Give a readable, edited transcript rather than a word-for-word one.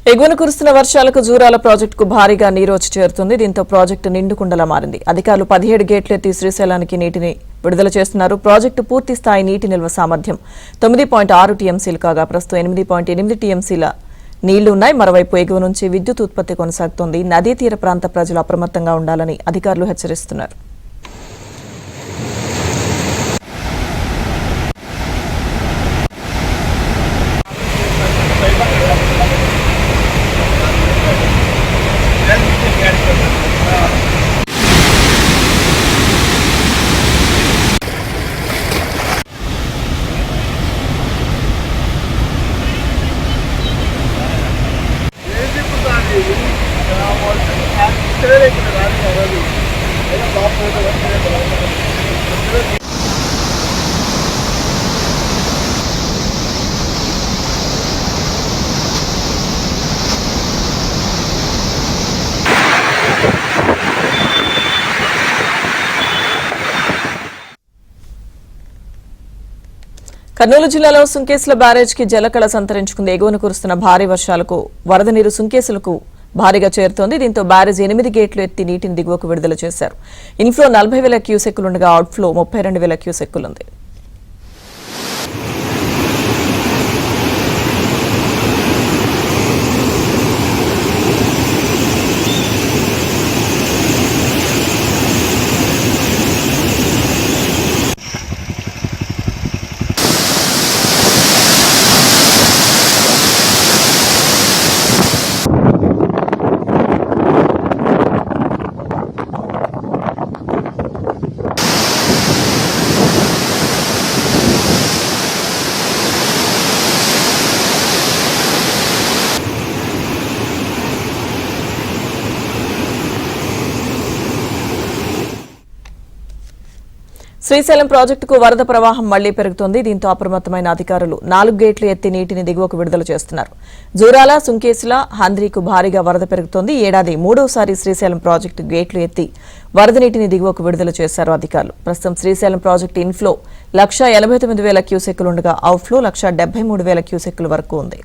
ఎగువన కురుస్తున్న వర్షాలకు జూరాల ప్రాజెక్టుకు భారీగా నీరు వచ్చి చేరుతుంది. దీంతో ప్రాజెక్టు నిండుకుండలా మారింది. అధికారులు 17 గేట్లు ఎత్తి శ్రీశైలానికి నీటిని విడుదల చేస్తున్నారు. ప్రాజెక్టు పూర్తి స్థాయి నీటి నిల్వ సామర్థ్యం 9.6 టీఎంసీలు కాగా ప్రస్తుతం 8.8 టీఎంసీల నీళ్లు ఉన్నాయి. మరోవైపు ఎగువ నుంచి విద్యుత్ ఉత్పత్తి కొనసాగుతోంది. నదీ తీర ప్రాంత ప్రజలు అప్రమత్తంగా ఉండాలని అధికారులు హెచ్చరిస్తున్నారు. కర్నూలు జిల్లాలో సుంకేసుల బ్యారేజ్కి జలకళ సంతరించుకుంది. ఎగువన కురుస్తున్న భారీ వర్షాలకు వరద నీరు సుంకేసులకు భారీగా చేరుతోంది. దీంతో బ్యారేజ్ 8 గేట్లు ఎత్తి నీటిని దిగువకు విడుదల చేశారు. ఇన్ఫ్లో 40,000 క్యూసెక్కులుండగా అవుట్ఫ్లో 32,000 క్యూసెక్కులుంది. శ్రీశైలం ప్రాజెక్టుకు వరద ప్రవాహం మళ్లీ పెరుగుతోంది. దీంతో అప్రమత్తమైన అధికారులు 4 గేట్లు ఎత్తి నీటిని దిగువకు విడుదల చేస్తున్నారు. జూరాల, సుంకేసుల, హంద్రీకు భారీగా వరద పెరుగుతోంది. ఏడాది 3వసారి శ్రీశైలం ప్రాజెక్టు గేట్లు ఎత్తి వరద నీటిని దిగువకు విడుదల చేశారు అధికారులు. ప్రస్తుతం శ్రీశైలం ప్రాజెక్టు ఇన్ఫ్లో 1,89,000 క్యూసెక్కులుండగా అవుట్ఫ్లో 1,73,000 క్యూసెక్కుల వరకు ఉంది.